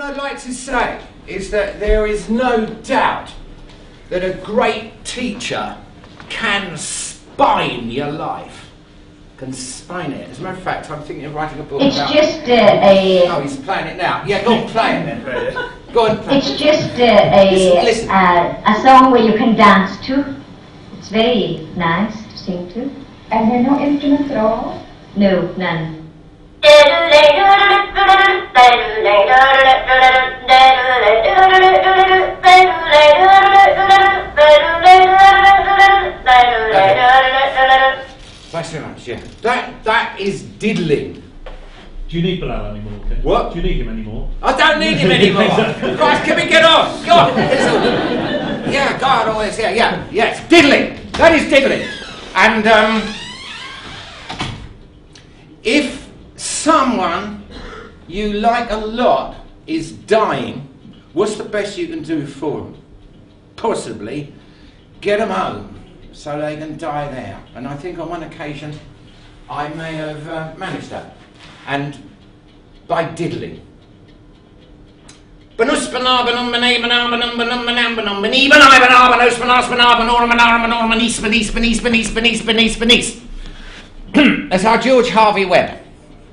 I'd like to say is that there is no doubt that a great teacher can spine your life. Can spine it. As a matter of fact, I'm thinking of writing a book about... It's just a... Oh, he's playing it now. Yeah, go on, play it then. Go on, play it. It's just Listen. a song where you can dance to. It's very nice to sing to. And there are no instruments at all? No, none. Thanks very much, yeah. That is diddling. Do you need Bilal anymore, okay? What? Do you need him anymore? I don't need him anymore. Christ, can we get on? Go on. Yeah, God, always, yeah, yes. Diddling. That is diddling. And, if someone you like a lot is dying, what's the best you can do for them? Possibly get them home so they can die there. And I think on one occasion I may have managed that. And by diddling. That's how George Harvey Webb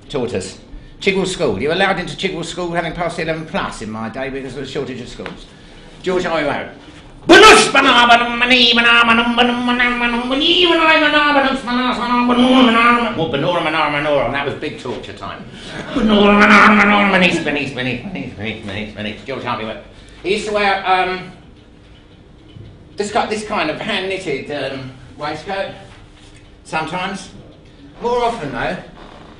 taught us. Chigwell School. You were allowed into Chigwell School having passed 11 plus in my day because of a shortage of schools. George Harvey Webb. That was big torture time. George Harvey Webb. He used to wear this kind of hand knitted waistcoat. Sometimes. More often though,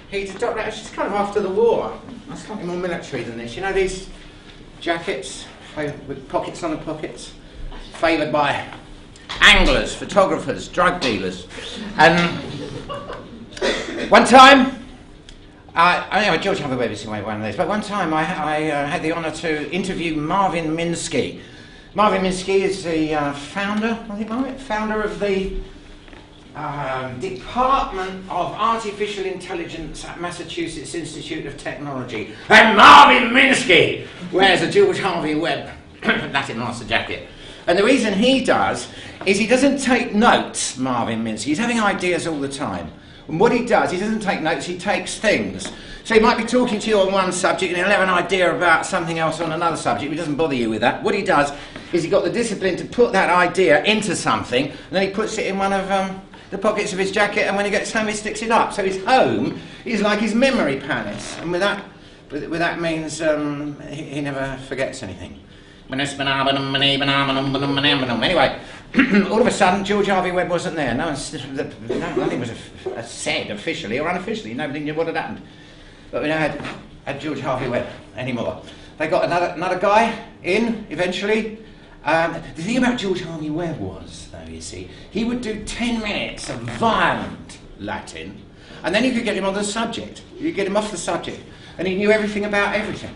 he'd adopt that. It's just kind of after the war. That's slightly more military than this. You know these jackets with pockets on the pockets? Favoured by anglers, photographers, drug dealers. And one time, George Harvey Webb is one of those, but one time I had the honour to interview Marvin Minsky. Marvin Minsky is the founder of the Department of Artificial Intelligence at Massachusetts Institute of Technology. And Marvin Minsky wears a George Harvey Webb Latin Master jacket. And the reason he does is he doesn't take notes, Marvin Minsky. He's having ideas all the time. And what he does, he doesn't take notes, he takes things. So he might be talking to you on one subject and he'll have an idea about something else on another subject. He doesn't bother you with that. What he does is he's got the discipline to put that idea into something and then he puts it in one of the pockets of his jacket, and when he gets home he sticks it up. So his home is like his memory palace. And with that means he never forgets anything. Anyway, all of a sudden George Harvey Webb wasn't there. Nothing was said officially or unofficially. Nobody knew what had happened. But we don't have George Harvey Webb anymore. They got another guy in eventually. The thing about George Harvey Webb was, though, you see, he would do 10 minutes of violent Latin, and then you could get him on the subject. You could get him off the subject, and he knew everything about everything.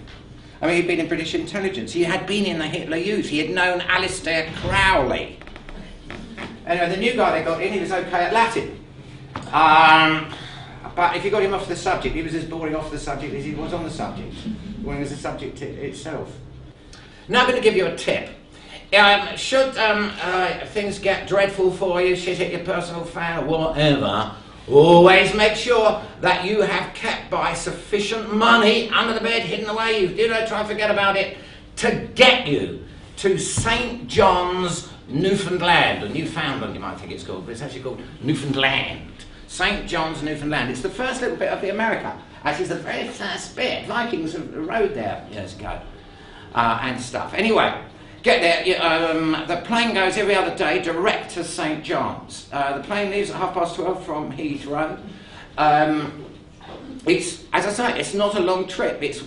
I mean, he'd been in British intelligence. He had been in the Hitler Youth. He had known Alistair Crowley. Anyway, the new guy they got in, he was okay at Latin. But if you got him off the subject, he was as boring off the subject as he was on the subject. Boring as the subject itself. Now I'm going to give you a tip. Should things get dreadful for you, shit hit your personal fan or whatever, always make sure that you have kept by sufficient money under the bed, hidden away. You do not try to forget about it, to get you to St. John's, Newfoundland, or Newfoundland you might think it's called, but it's actually called Newfoundland. St. John's, Newfoundland. It's the first little bit of the America. Actually, it's the very first bit. Vikings rode there years ago and stuff. Anyway, get there. The plane goes every other day direct to St. John's. The plane leaves at 12:30 from Heathrow. It's, as I say, it's not a long trip. It's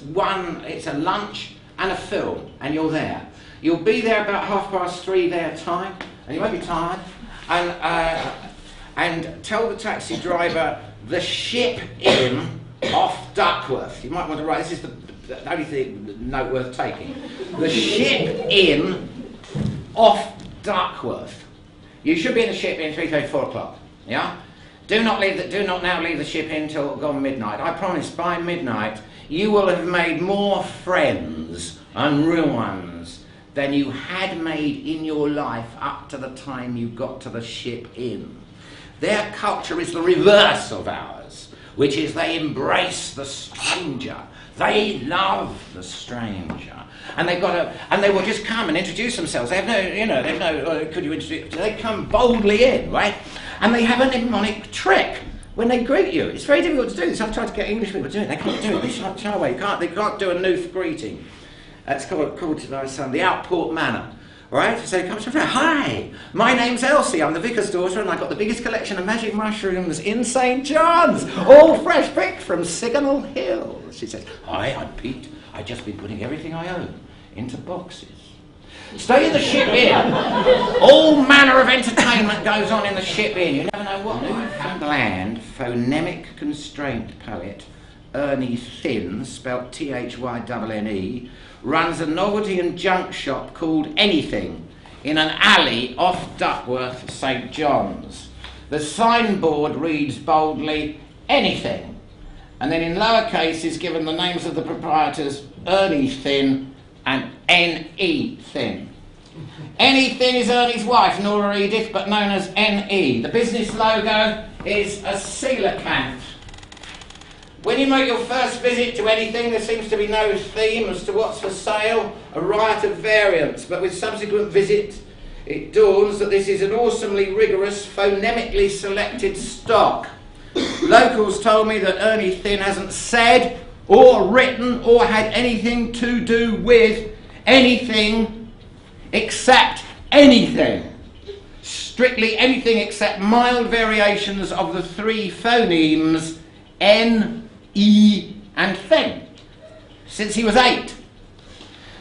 a lunch and a film, and you're there. You'll be there about 3:30 their time, and you won't be tired. And tell the taxi driver the ship in off Duckworth. You might want to write. This is the only note worth taking. The ship in off Duckworth. You should be in the ship in 3:30, 4 o'clock. Yeah. Do not now leave the ship in till gone midnight. I promise by midnight you will have made more friends, and real ones, than you had made in your life up to the time you got to the ship inn. Their culture is the reverse of ours, which is they embrace the stranger. They love the stranger. And they will just come and introduce themselves. They have no, could you introduce, they come boldly in, right? And they have a mnemonic trick when they greet you. It's very difficult to do this. I've tried to get English people to do it. They can't do it. They shy away. They can't do a Nooth greeting. It's called to my son, the outport manner. Right? So he comes to friend. Hi, my name's Elsie. I'm the vicar's daughter, and I've got the biggest collection of magic mushrooms in St. John's, all fresh picked from Signal Hill. She says, hi, I'm Pete. I've just been putting everything I own into boxes. Stay in the ship inn. All manner of entertainment goes on in the ship inn. You never know what. Newfoundland phonemic constraint poet Ernie Thin, spelt Thynne, runs a novelty and junk shop called Anything in an alley off Duckworth, St. John's. The signboard reads boldly, Anything, and then in lowercase is given the names of the proprietors, Ernie Thin and N.E. Thin. Anything is Ernie's wife, Nora Edith, but known as N.E. The business logo is a coelacanth. When you make your first visit to Anything, there seems to be no theme as to what's for sale, a riot of variants, but with subsequent visit, it dawns that this is an awesomely rigorous, phonemically selected stock. Locals told me that Ernie Thin hasn't said or written or had anything to do with anything except anything. Strictly anything except mild variations of the three phonemes N, E and Thin, since he was 8.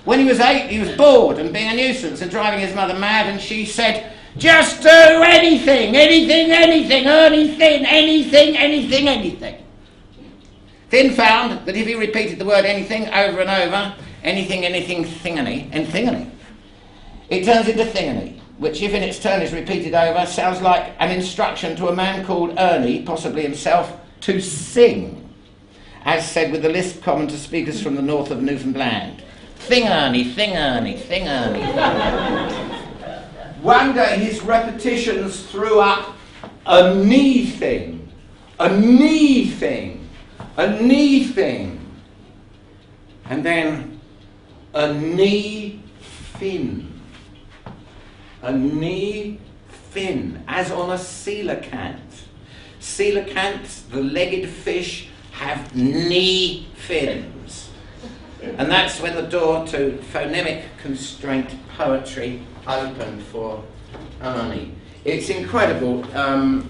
When he was 8, he was bored and being a nuisance and driving his mother mad, and she said, just do anything, anything, anything, Ernie Thin, anything, anything, anything. Thin found that if he repeated the word anything over and over, anything, anything, thingany, and thingany, it turns into thingany, which if in its turn is repeated over, sounds like an instruction to a man called Ernie, possibly himself, to sing, as said with the lisp common to speakers from the north of Newfoundland. Thing-Ernie, thing-Ernie, thing-Ernie. One day his repetitions threw up a knee thing, a knee thing, a knee thing, and then a knee fin, a knee fin, as on a coelacanth. Coelacanths, the legged fish, have knee fins. And that's when the door to phonemic constraint poetry opened for Ernie. It's incredible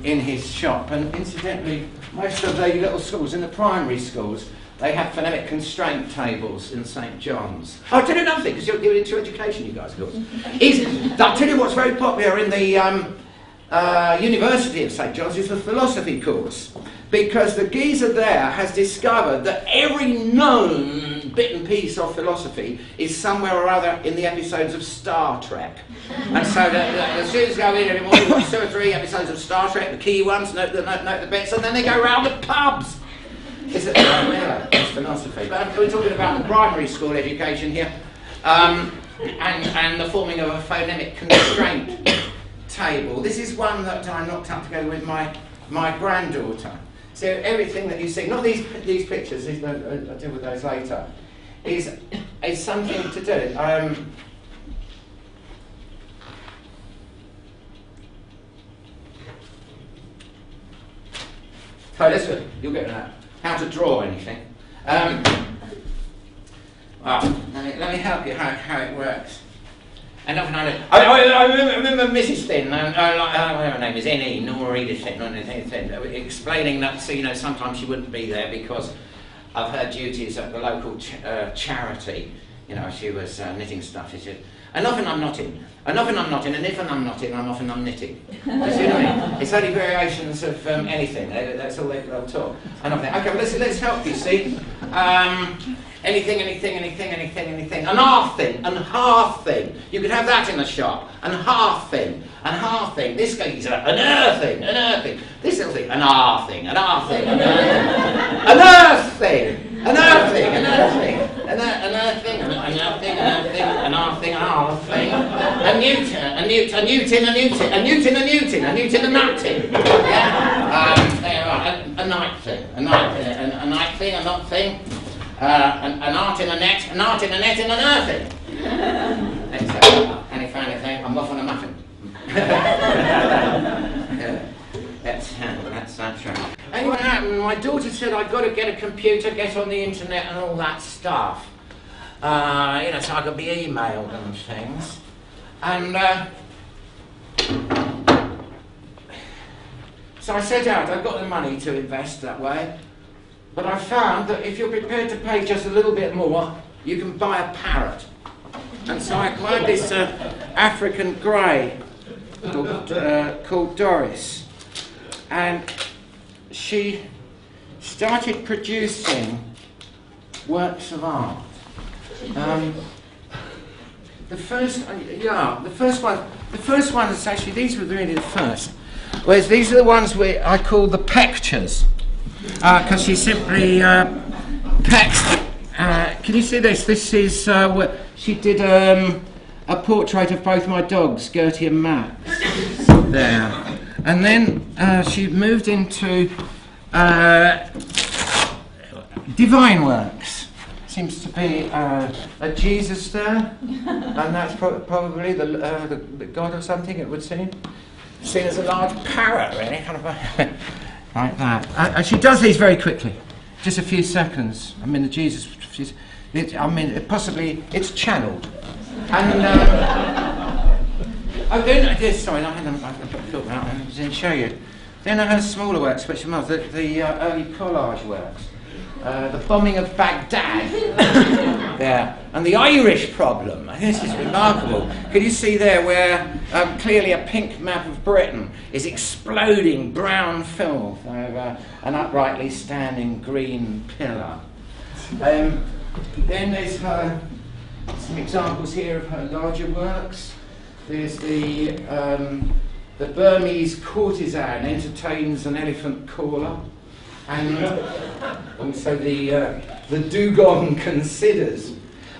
in his shop, and incidentally, most of the little schools, in the primary schools, they have phonemic constraint tables in St. John's. I'll tell you another thing, because you're into education, you guys, of course. I'll tell you what's very popular in the University of St. John's is the philosophy course, because the geezer there has discovered that every known bit and piece of philosophy is somewhere or other in the episodes of Star Trek. And so the students go in every morning, watch 2 or 3 episodes of Star Trek, the key ones, note the bits, and then they go round the pubs. It's philosophy. But we're talking about the primary school education here, and the forming of a phonemic constraint table. This is one that I knocked up together with my granddaughter. So everything that you see, not these pictures, I'll deal with those later, is something to do. So listen, you'll get that. How to draw anything. Well, let me help you how it works. And I remember Mrs. Thin, whatever her name is, N.E., Nora Edith Thin, explaining that, so, sometimes she wouldn't be there because of her duties at the local charity. She was knitting stuff. And often I'm not in. And often I'm not in, and if I'm not in, I'm often I'm knitting. You see what I mean? It's only variations of anything. That's all they'll talk. And often, okay, well, let's help you, see? Anything. An half thing, and half thing. You could have that in the shop. And half thing, and half thing. This guy's an earthing. This little thing, an half thing, an half thing, an earth thing. An earth thing, an earth thing, an earth thing, an earth thing, an earth thing, an half thing, an half thing, a Newton, a Newton, a Newton, a Newton, a Newton, a Newton, a Newton, a Newton. Yeah. There you are. A night thing, a night thing, a night thing, a not thing, an art in a net, an art in a net, and an earth thing. Any funny thing? I'm off on a muffin. That's right. Anyway, what happened? My daughter said I've got to get a computer, get on the internet and all that stuff. So I could be emailed and things. And so I set out. I've got the money to invest that way. But I found that if you're prepared to pay just a little bit more, you can buy a parrot. And so I acquired this African grey called Doris. And she started producing works of art. The first one is actually, these were really the first. Whereas these are the ones I call the pictures, because she simply pecked. Can you see this? This is where she did a portrait of both my dogs, Gertie and Max. There. And then she moved into divine works. Seems to be a Jesus there, and that's probably the God or something, it would seem. Seen as a large parrot, really, kind of like that. And she does these very quickly, just a few seconds. I mean, the Jesus, possibly it's channeled. And oh, then, sorry, I thought that I didn't show you. Then I had smaller works, which are the early collage works. The bombing of Baghdad, there, and the Irish problem. I think this is remarkable. Can you see there where clearly a pink map of Britain is exploding brown filth over an uprightly standing green pillar? Then there's some examples here of her larger works. There's the Burmese courtesan entertains an elephant caller, and also the dugong considers.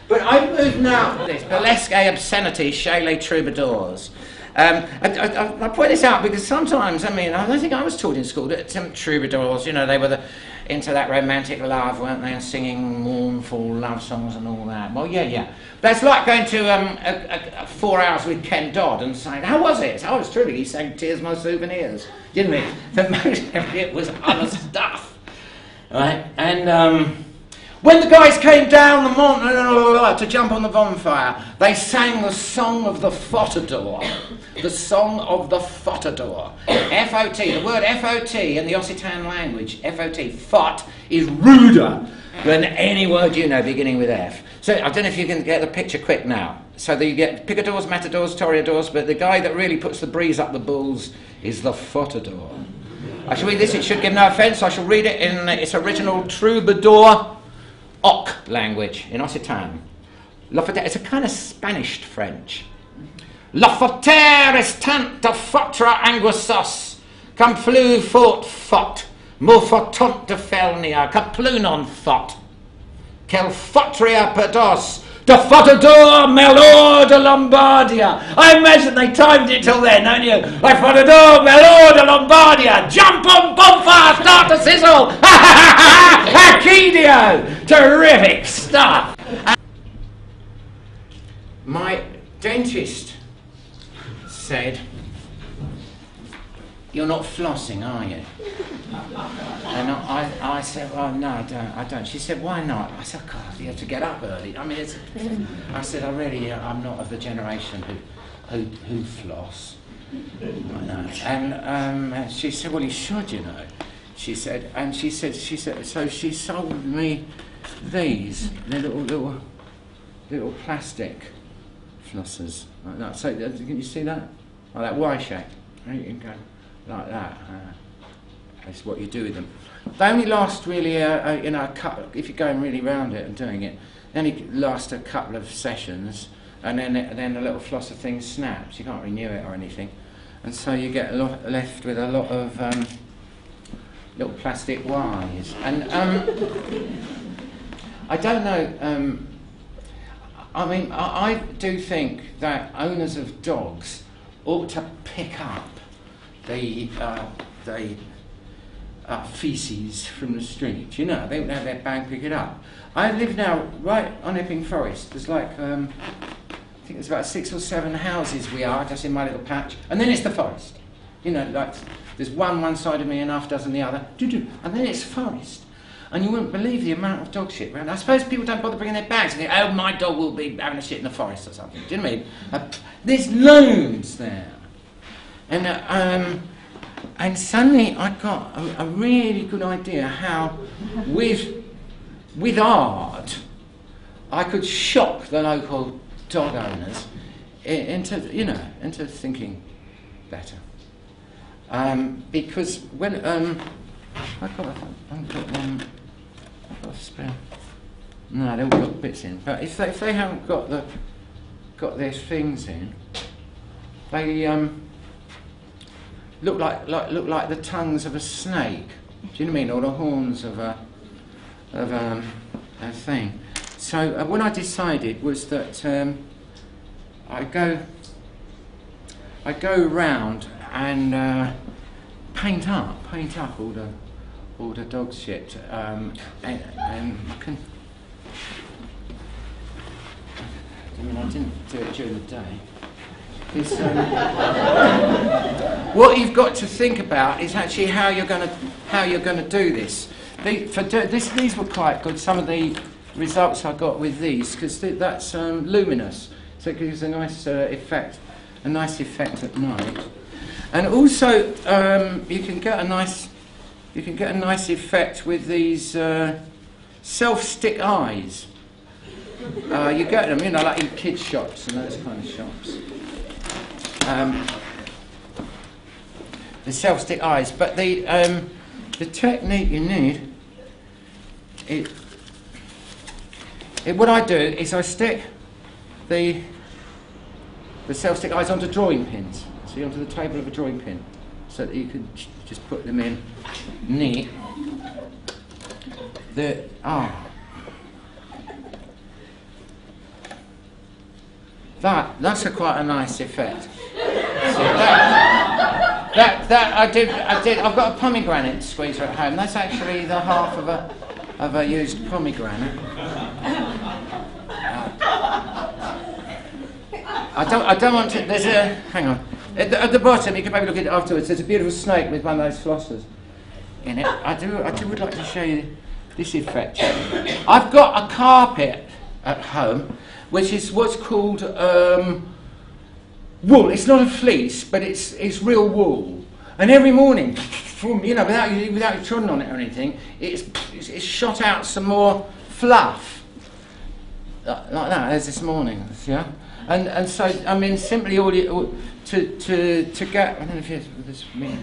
But I've moved now to this burlesque obscenity, chez les troubadours. I point this out because sometimes, I don't think I was taught in school that troubadours, they were into that romantic love, weren't they, and singing mournful love songs and all that. Well, yeah. That's like going to 4 hours with Ken Dodd and saying, how was it? Oh, it's true, he sang Tears My Souvenirs, didn't he? But most of it was other stuff. Right? And when the guys came down the mountain to jump on the bonfire, they sang the song of the Fotador. The song of the Fotador. F-O-T, the word F-O-T in the Occitan language, F-O-T, fot, is ruder than any word beginning with F. So I don't know if you can get the picture quick now. So you get picadors, matadors, toreadors, but the guy that really puts the breeze up the bulls is the Fotador. I shall read this, it should give no offence. I shall read it in its original troubadour Oc language, in Occitan. It's a kind of Spanish French. La fater est tant de fotra anguissos, cum flu fort fot, mo fotant de felnia, caplunon fot, quel fotria pedos, de fotador melor de Lombardia. I imagine they timed it till then, don't you? Like fotador melor de Lombardia, jump on bonfire, start to sizzle, ha ha ha ha, Arcadio, terrific stuff. My dentist said, you're not flossing, are you? And I said, well, no, I don't. She said, why not? I said, God, you have to get up early. I said, I'm not of the generation who floss. I know. And she said, well, you should, She said, so she sold me these little plastic flossers like that. So can you see that? Like that Y shape. You can go like that. That's what you do with them. They only last really, a couple. If you're going really round it and doing it, they only last a couple of sessions, and then the little flosser thing snaps. You can't renew it or anything, and so you get left with a lot of little plastic Ys. And I don't know. I mean, I do think that owners of dogs ought to pick up the feces from the street. You know, they wouldn't have their bag pick it up. I live now right on Epping Forest. There's like, I think there's about 6 or 7 houses we are, just in my little patch. And then it's the forest. You know, like, there's one side of me and half dozen the other. And then it's forest. And you wouldn't believe the amount of dog shit around. I suppose people don't bother bringing their bags and think, oh, my dog will be having a shit in the forest or something. Do you know what I mean? There's loads there. And suddenly I got a really good idea how, with art, I could shock the local dog owners into thinking better. Because when I've got a spare. No, they've all got bits in. But if they haven't got their things in, they look like the tongues of a snake. Do you know what I mean? Or the horns of a thing. So what I decided was that I go round and paint up all the dog shit, and you can. I mean, I didn't do it during the day. What you've got to think about is actually how you're going to do this. These were quite good. Some of the results I got with these, because that's luminous, so it gives a nice effect at night. And also, you can get a nice effect with these self-stick eyes. You get them, like in kids' shops and those kind of shops. The self-stick eyes, but the technique you need, what I do is I stick the self-stick eyes onto drawing pins, see, onto the table of a drawing pin, so that you can just put them in neat. That's quite a nice effect. So that I did. I've got a pomegranate squeezer at home. That's actually the half of a used pomegranate. I don't want to. There's a. Hang on. At the bottom, you can maybe look at it afterwards. There's a beautiful snake with one of those flossers in it. I would like to show you this effect. I've got a carpet at home, which is what's called wool. It's not a fleece, but it's real wool. And every morning, without you treading on it or anything, it's shot out some more fluff, like that as this morning. Yeah, and so I mean, simply to get, I don't know if this mean,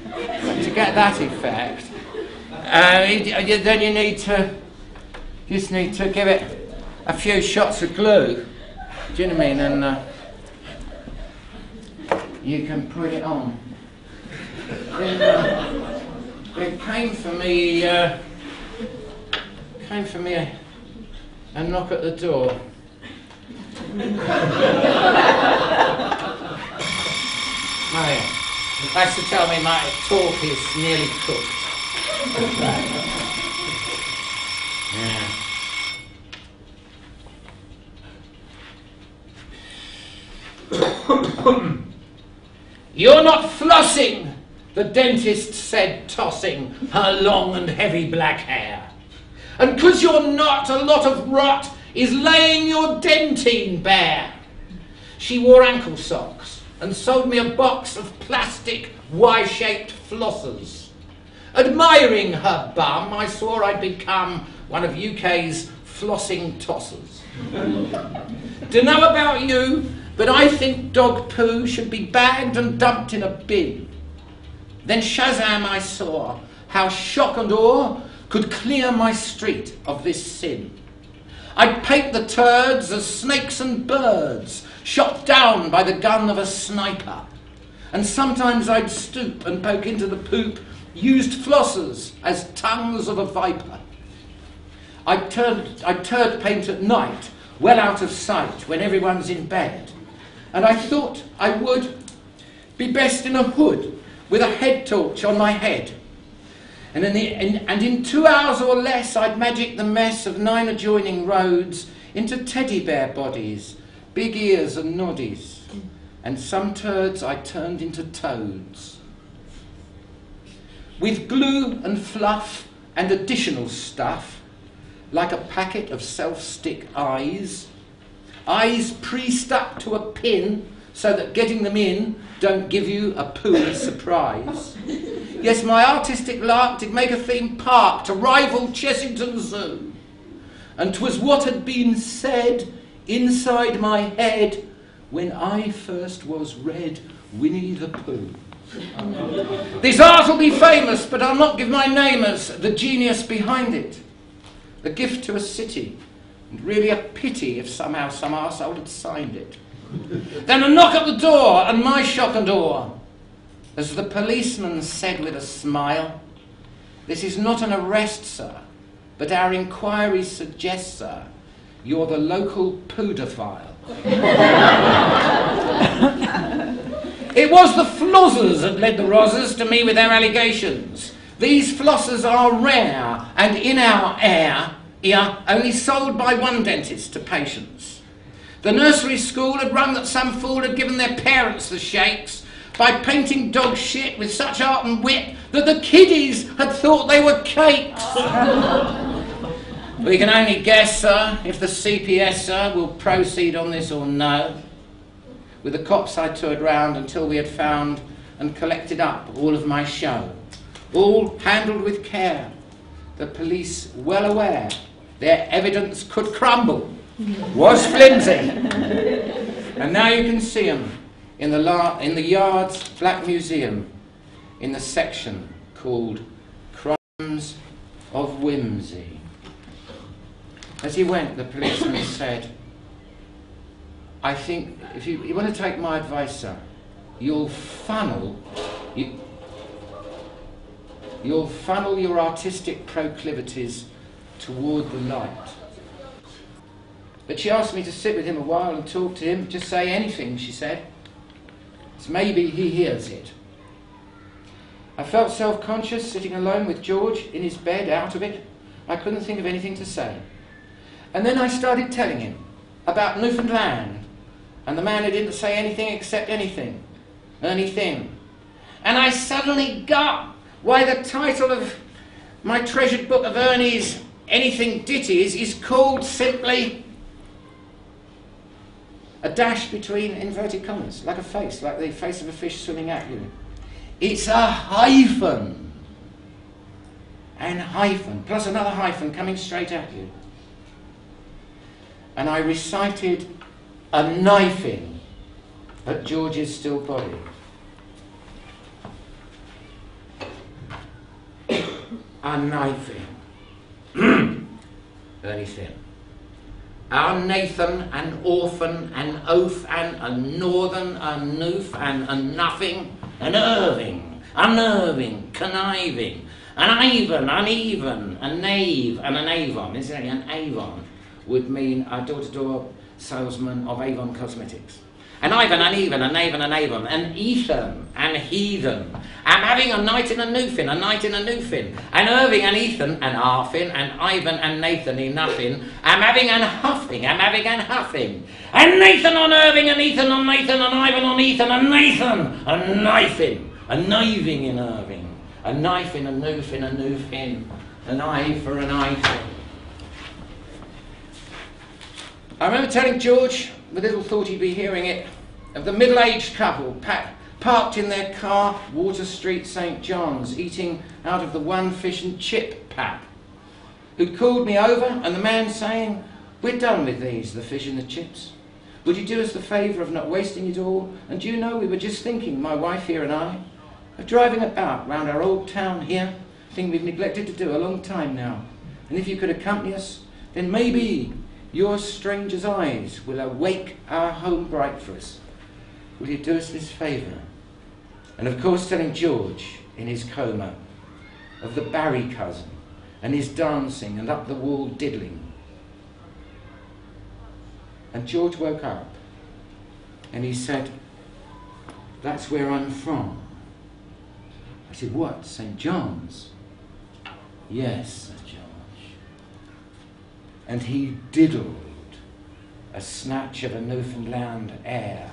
to get that effect, then you just need to give it a few shots of glue. Do you know what I mean? And you can put it on. It came for me a knock at the door. That's to tell me my talk is nearly cooked. Yeah. You're not flossing, the dentist said, tossing her long and heavy black hair. And 'cause you're not, a lot of rot is laying your dentine bare. She wore ankle socks and sold me a box of plastic Y-shaped flossers. Admiring her bum, I swore I'd become one of UK's flossing tossers. Dunno about you, but I think dog poo should be bagged and dumped in a bin. Then Shazam I saw how shock and awe could clear my street of this sin. I'd paint the turds as snakes and birds shot down by the gun of a sniper. And sometimes I'd stoop and poke into the poop used flossers as tongues of a viper. I'd turd paint at night, well out of sight when everyone's in bed. And I thought I would be best in a hood with a head torch on my head. And in 2 hours or less I'd magic the mess of 9 adjoining roads into teddy bear bodies, big ears and noddies. And some turds I turned into toads. With glue and fluff and additional stuff, like a packet of self-stick eyes pre-stuck to a pin so that getting them in don't give you a pooey surprise. Yes, my artistic lark did make a theme park to rival Chessington Zoo. And 'twas what had been said inside my head when I first was read Winnie the Pooh. This art will be famous, but I'll not give my name as the genius behind it. A gift to a city, and really a pity if somehow some arsehole had signed it. Then a knock at the door, and my shock and awe, as the policeman said with a smile, "This is not an arrest, sir, but our inquiry suggests, sir, you're the local poodophile." It was the flossers that led the rozzers to me with their allegations. These flossers are rare, and in our ear, only sold by one dentist to patients. The nursery school had rung that some fool had given their parents the shakes by painting dog shit with such art and wit that the kiddies had thought they were cakes. We can only guess, sir, if the CPS, sir, will proceed on this or no. With the cops I toured round until we had found and collected up all of my show, all handled with care, the police well aware their evidence could crumble, was flimsy. And now you can see them in the Yard's Black Museum in the section called Crimes of Whimsy. As he went, the policeman said, "I think if you want to take my advice, sir, you'll funnel your artistic proclivities toward the light." But she asked me to sit with him a while and talk to him, just say anything, she said. So maybe he hears it. I felt self-conscious sitting alone with George in his bed, out of it. I couldn't think of anything to say. And then I started telling him about Newfoundland and the man who didn't say anything except anything, Ernie Thin. And I suddenly got why the title of my treasured book of Ernie's Anything Ditties is called simply a dash between inverted commas, like a face, like the face of a fish swimming at you. It's a hyphen. And hyphen, plus another hyphen coming straight at you. And I recited a knifing at George's still body. A knifing. Ernie Thin. Our Nathan, an orphan, an oaf, and a northern, a noof, and a nothing, an Irving, unnerving, conniving, an Ivan, uneven, a knave, and an Avon. Isn't it? An Avon would mean a door-to-door salesman of Avon Cosmetics. An Ivan, uneven, a knave, and an Avon, an Ethan, an heathen. I'm having a night in a Newfin, a night in a Newfin. An Irving, an Ethan, an Arfin, an Ivan, and Nathan, in nothing. I'm having an huffing, I'm having an huffing. And Nathan on Irving, and Ethan on Nathan, and Ivan on Ethan, and Nathan, a knifing, a kniving in Irving. A knife in a Newfin, an eye for an eye. I remember telling George, with little thought he'd be hearing it, of the middle-aged couple parked in their car, Water Street, St. John's, eating out of the one fish and chip pap, who'd called me over, and the man saying, "We're done with these, the fish and the chips. Would you do us the favour of not wasting it all? And do you know, we were just thinking, my wife here and I, of driving about round our old town here, thing we've neglected to do a long time now. And if you could accompany us, then maybe your stranger's eyes will awake our home bright for us. Will you do us this favour? And of course telling George, in his coma, of the Barry cousin, and his dancing and up the wall diddling. And George woke up, and he said, "That's where I'm from." I said, "What, St. John's?" "Yes, Sir George." And he diddled a snatch of a Newfoundland air.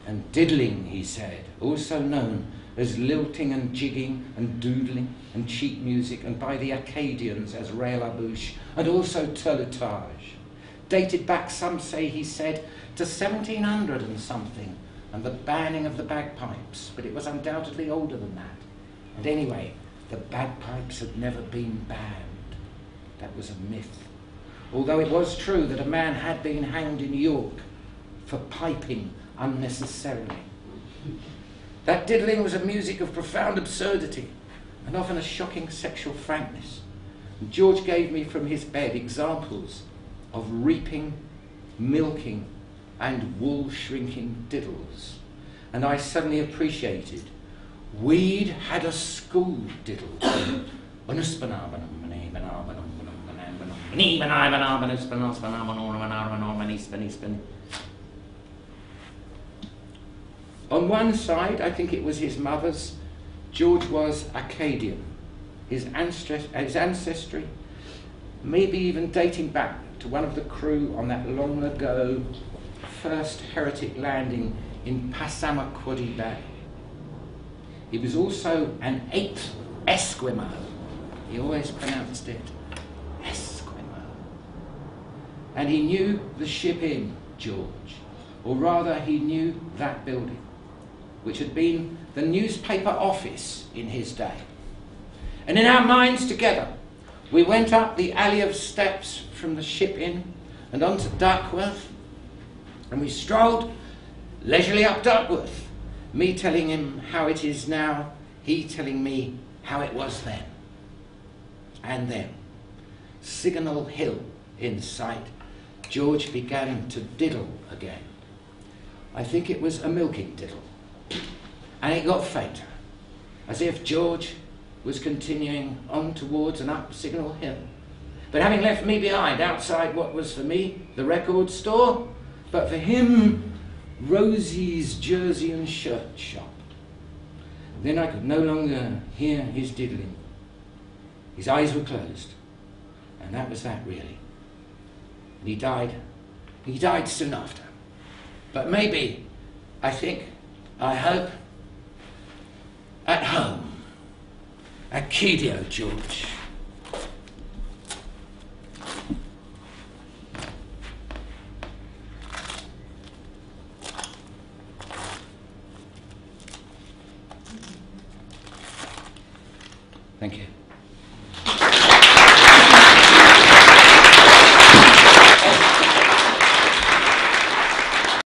And diddling, he said, also known as lilting and jigging and doodling and cheap music, and by the Acadians as rail à bouche, and also toiletage, dated back, some say, he said, to 1700 and something, and the banning of the bagpipes, but it was undoubtedly older than that. And anyway, the bagpipes had never been banned. That was a myth. Although it was true that a man had been hanged in York for piping unnecessarily. That diddling was a music of profound absurdity and often a shocking sexual frankness. And George gave me from his bed examples of reaping, milking, and wool-shrinking diddles. And I suddenly appreciated we'd had a school diddle. On one side, I think it was his mother's, George was Acadian. His ancestry, maybe even dating back to one of the crew on that long ago first heretic landing in Passamaquoddy Bay. He was also an 8th Esquimau. He always pronounced it Esquimau. And he knew the ship in, George, or rather he knew that building, which had been the newspaper office in his day. And in our minds together, we went up the alley of steps from the ship inn and onto Duckworth, and we strolled leisurely up Duckworth, me telling him how it is now, he telling me how it was then. And then, Signal Hill in sight, George began to diddle again. I think it was a milking diddle. And it got fainter, as if George was continuing on towards and up Signal Hill, but having left me behind outside what was for me the record store, but for him Rosie's jersey and shirt shop. Then I could no longer hear his diddling. His eyes were closed, and that was that really. And he died soon after. But maybe, I think, I hope, at home, at Kedio, George. Thank you.